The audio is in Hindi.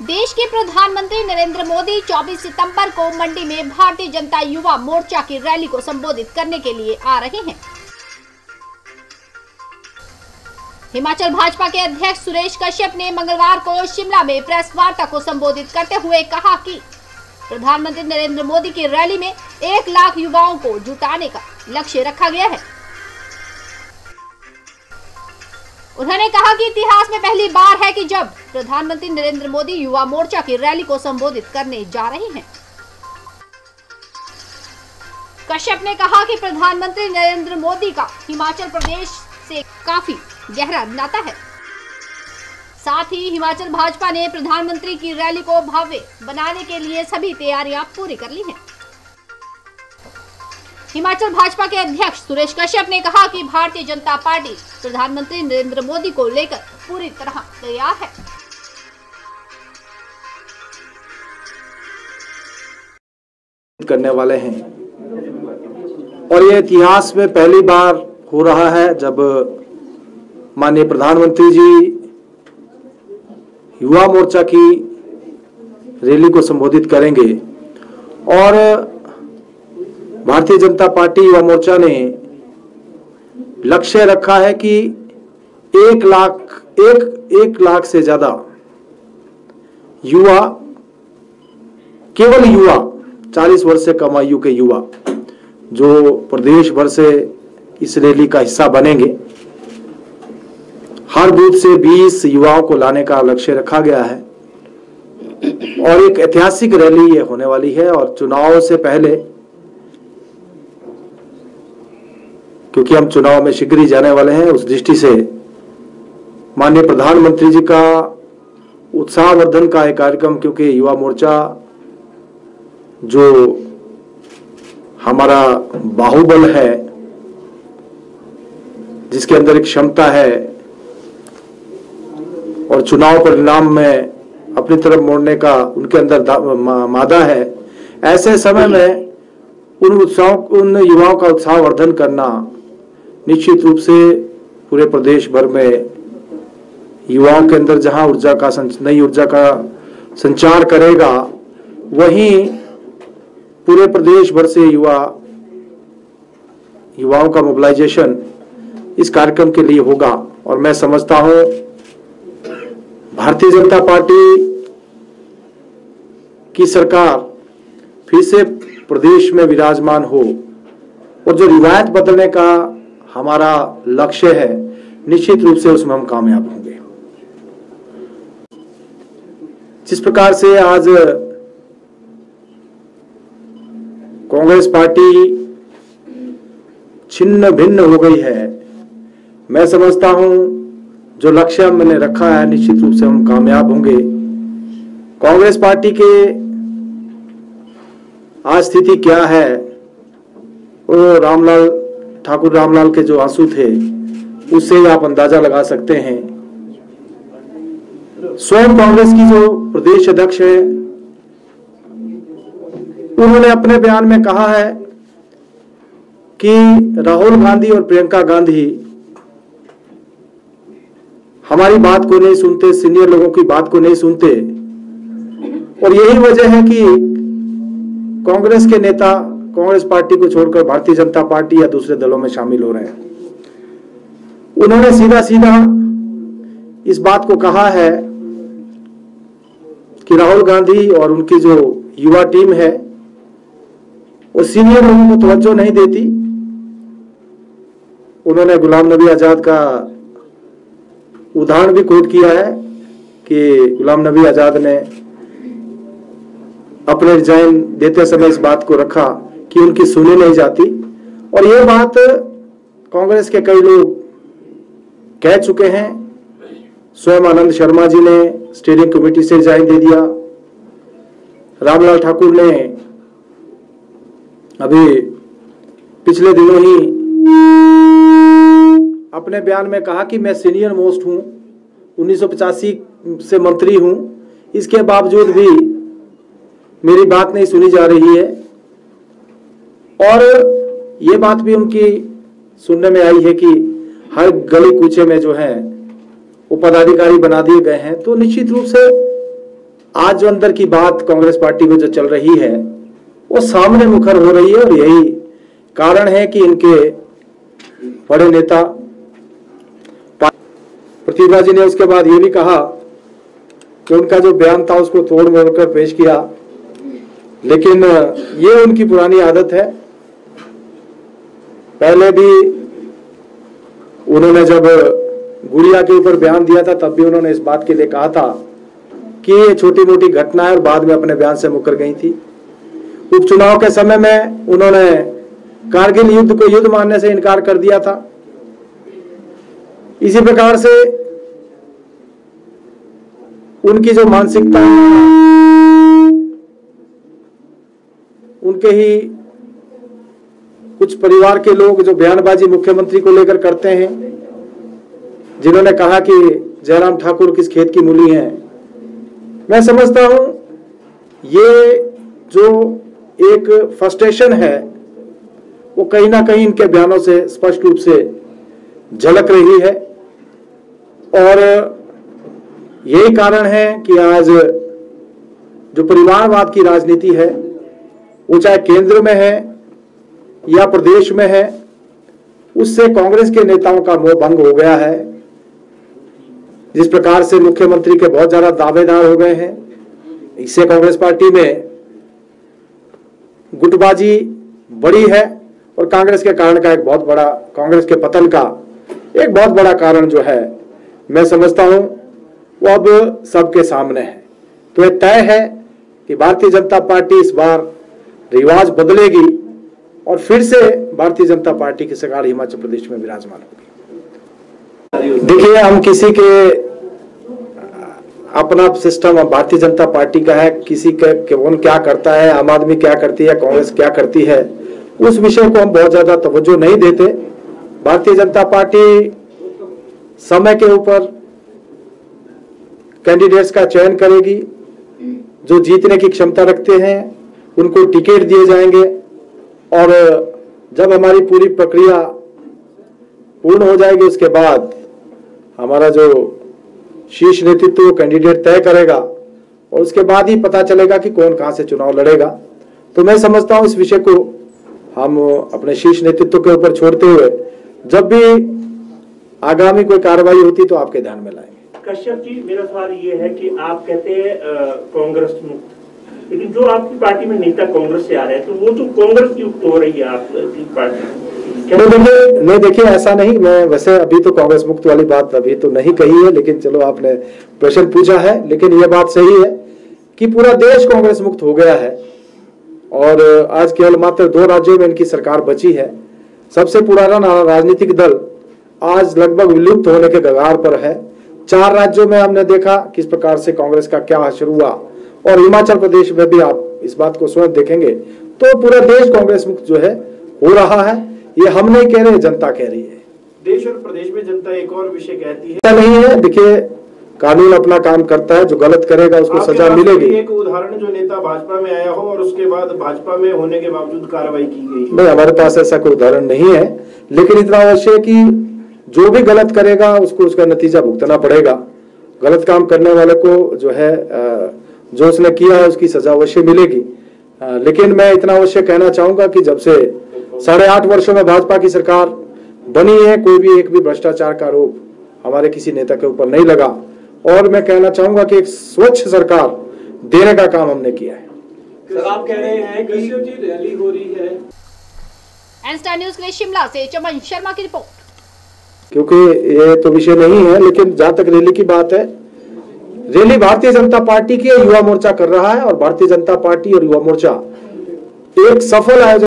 देश के प्रधानमंत्री नरेंद्र मोदी 24 सितंबर को मंडी में भारतीय जनता युवा मोर्चा की रैली को संबोधित करने के लिए आ रहे हैं। हिमाचल भाजपा के अध्यक्ष सुरेश कश्यप ने मंगलवार को शिमला में प्रेस वार्ता को संबोधित करते हुए कहा कि प्रधानमंत्री नरेंद्र मोदी की रैली में 1 लाख युवाओं को जुटाने का लक्ष्य रखा गया है। उन्होंने कहा कि इतिहास में पहली बार है कि जब प्रधानमंत्री नरेंद्र मोदी युवा मोर्चा की रैली को संबोधित करने जा रहे हैं। कश्यप ने कहा कि प्रधानमंत्री नरेंद्र मोदी का हिमाचल प्रदेश से काफी गहरा नाता है। साथ ही हिमाचल भाजपा ने प्रधानमंत्री की रैली को भव्य बनाने के लिए सभी तैयारियां पूरी कर ली हैं। हिमाचल भाजपा के अध्यक्ष सुरेश कश्यप ने कहा कि भारतीय जनता पार्टी प्रधानमंत्री नरेंद्र मोदी को लेकर पूरी तरह तैयार है। करने वाले हैं और ये इतिहास में पहली बार हो रहा है जब माननीय प्रधानमंत्री जी युवा मोर्चा की रैली को संबोधित करेंगे। और भारतीय जनता पार्टी युवा मोर्चा ने लक्ष्य रखा है कि 1 लाख से ज्यादा युवा, केवल युवा 40 वर्ष से कम आयु के युवा जो प्रदेश भर से इस रैली का हिस्सा बनेंगे। हर बूथ से 20 युवाओं को लाने का लक्ष्य रखा गया है और एक ऐतिहासिक रैली ये होने वाली है। और चुनाव से पहले, क्योंकि हम चुनाव में शीघ्र ही जाने वाले हैं, उस दृष्टि से माननीय प्रधानमंत्री जी का उत्साहवर्धन का एक कार्यक्रम, क्योंकि युवा मोर्चा जो हमारा बाहुबल है, जिसके अंदर एक क्षमता है और चुनाव परिणाम में अपनी तरफ मोड़ने का उनके अंदर मादा है, ऐसे समय में उन युवाओं का उत्साहवर्धन करना निश्चित रूप से पूरे प्रदेश भर में युवाओं के अंदर जहां नई ऊर्जा का संचार करेगा, वहीं पूरे प्रदेश भर से युवाओं का मोबिलाइजेशन इस कार्यक्रम के लिए होगा। और मैं समझता हूं भारतीय जनता पार्टी की सरकार फिर से प्रदेश में विराजमान हो और जो रिवायत बदलने का हमारा लक्ष्य है, निश्चित रूप से उसमें हम कामयाब होंगे। जिस प्रकार से आज कांग्रेस पार्टी छिन्न भिन्न हो गई है, मैं समझता हूं जो लक्ष्य मैंने रखा है, निश्चित रूप से हम कामयाब होंगे। कांग्रेस पार्टी के आज स्थिति क्या है, वो ठाकुर रामलाल के जो आंसू थे उससे ही आप अंदाजा लगा सकते हैं। स्वयं कांग्रेस की जो प्रदेश अध्यक्ष है, उन्होंने अपने बयान में कहा है कि राहुल गांधी और प्रियंका गांधी हमारी बात को नहीं सुनते, सीनियर लोगों की बात को नहीं सुनते, और यही वजह है कि कांग्रेस के नेता कांग्रेस पार्टी को छोड़कर भारतीय जनता पार्टी या दूसरे दलों में शामिल हो रहे हैं। उन्होंने सीधा सीधा इस बात को कहा है कि राहुल गांधी और उनकी जो युवा टीम है वो सीनियर लोगों को तवज्जो नहीं देती। उन्होंने गुलाम नबी आजाद का उदाहरण भी कोट किया है कि गुलाम नबी आजाद ने अपने रिजाइन देते समय इस बात को रखा कि उनकी सुनी नहीं जाती। और ये बात कांग्रेस के कई लोग कह चुके हैं। स्वयं आनंद शर्मा जी ने स्टीयरिंग कमेटी से रिजाइन दे दिया। रामलाल ठाकुर ने अभी पिछले दिनों ही अपने बयान में कहा कि मैं सीनियर मोस्ट हूं, 1985 से मंत्री हूं, इसके बावजूद भी मेरी बात नहीं सुनी जा रही है। और ये बात भी उनकी सुनने में आई है कि हर गली कूचे में जो है वो पदाधिकारी बना दिए गए हैं। तो निश्चित रूप से आज जो अंदर की बात कांग्रेस पार्टी में जो चल रही है वो सामने मुखर हो रही है, और यही कारण है कि इनके बड़े नेता प्रतिभा जी ने उसके बाद ये भी कहा कि उनका जो बयान था उसको तोड़ मोड़ कर पेश किया, लेकिन ये उनकी पुरानी आदत है। पहले भी उन्होंने जब गुड़िया के ऊपर बयान दिया था तब भी उन्होंने इस बात के लिए कहा था कि ये छोटी मोटी घटना है, और बाद में अपने बयान से मुकर गई थी। उपचुनाव के समय में उन्होंने कारगिल युद्ध को युद्ध मानने से इनकार कर दिया था। इसी प्रकार से उनकी जो मानसिकता है, उनके ही कुछ परिवार के लोग जो बयानबाजी मुख्यमंत्री को लेकर करते हैं, जिन्होंने कहा कि जयराम ठाकुर किस खेत की मूली हैं, मैं समझता हूं ये जो एक फ्रस्ट्रेशन है वो कहीं ना कहीं इनके बयानों से स्पष्ट रूप से झलक रही है। और यही कारण है कि आज जो परिवारवाद की राजनीति है वो चाहे केंद्र में है या प्रदेश में है, उससे कांग्रेस के नेताओं का मोह भंग हो गया है। जिस प्रकार से मुख्यमंत्री के बहुत ज्यादा दावेदार हो गए हैं, इससे कांग्रेस पार्टी में गुटबाजी बढ़ी है, और कांग्रेस के कारण का एक बहुत बड़ा, कांग्रेस के पतन का एक बहुत बड़ा कारण जो है मैं समझता हूं वो अब सबके सामने है। तो यह तय है कि भारतीय जनता पार्टी इस बार रिवाज बदलेगी और फिर से भारतीय जनता पार्टी की सरकार हिमाचल प्रदेश में विराजमान होगी। देखिए, हम किसी के अपना सिस्टम भारतीय जनता पार्टी का है, किसी के कौन क्या करता है, आम आदमी क्या करती है, कांग्रेस क्या करती है, उस विषय को हम बहुत ज्यादा तवज्जो नहीं देते। भारतीय जनता पार्टी समय के ऊपर कैंडिडेट्स का चयन करेगी, जो जीतने की क्षमता रखते हैं उनको टिकट दिए जाएंगे, और जब हमारी पूरी प्रक्रिया पूर्ण हो जाएगी उसके बाद हमारा जो शीर्ष नेतृत्व कैंडिडेट तय करेगा, और उसके बाद ही पता चलेगा कि कौन कहां से चुनाव लड़ेगा। तो मैं समझता हूं इस विषय को हम अपने शीर्ष नेतृत्व के ऊपर छोड़ते हुए जब भी आगामी कोई कार्रवाई होती तो आपके ध्यान में लाएंगे। कश्यप जी, मेरा सवाल ये है कि आप कहते हैं कांग्रेस मुक्त, लेकिन जो आपकी पार्टी में नेता कांग्रेस से आ रहे हैं तो वो तो कांग्रेस युक्त हो रही है आपकी पार्टी। नहीं, देखिए ऐसा नहीं, मैं वैसे अभी तो कांग्रेस मुक्त वाली बात अभी तो नहीं कही है, लेकिन चलो आपने प्रश्न पूछा है। लेकिन यह बात सही है कि पूरा देश कांग्रेस मुक्त हो गया है, और आज केवल मात्र 2 राज्यों में इनकी सरकार बची है। सबसे पुराना राजनीतिक दल आज लगभग विलुप्त होने के कगार पर है। 4 राज्यों में हमने देखा किस प्रकार से कांग्रेस का क्या हासिल हुआ, और हिमाचल प्रदेश में भी आप इस बात को स्वयं देखेंगे तो पूरा देश कांग्रेस मुक्त जो है हो रहा है। ये हम नहीं कह रहे, जनता कह रही है। देश और प्रदेश में जनता एक और विषय कहती है, ऐसा नहीं है। देखिए, कानून अपना काम करता है, जो गलत करेगा उसको सजा मिलेगी। एक उदाहरण जो नेता भाजपा में आया हो और उसके बाद भाजपा में होने के बावजूद कार्रवाई की गई। नहीं, हमारे पास ऐसा कोई उदाहरण नहीं है, लेकिन इतना अवश्य है कि जो भी गलत करेगा उसको उसका नतीजा भुगतना पड़ेगा। गलत काम करने वाले को जो है जो उसने किया है उसकी सजा अवश्य मिलेगी। लेकिन मैं इतना अवश्य कहना चाहूंगा कि जब से 8.5 वर्षों में भाजपा की सरकार बनी है, कोई भी एक भी भ्रष्टाचार का आरोप हमारे किसी नेता के ऊपर नहीं लगा, और मैं कहना चाहूंगा कि एक स्वच्छ सरकार देने का काम हमने किया है। सर, आप कह रहे हैं कि रैली हो रही है। एनस्टार न्यूज़ के लिए शिमला से चमन शर्मा की रिपोर्ट। क्योंकि ये तो विषय नहीं है, लेकिन जहां तक रैली की बात है, रैली भारतीय जनता पार्टी की युवा मोर्चा कर रहा है, और भारतीय जनता पार्टी और युवा मोर्चा एक सफल आयोजन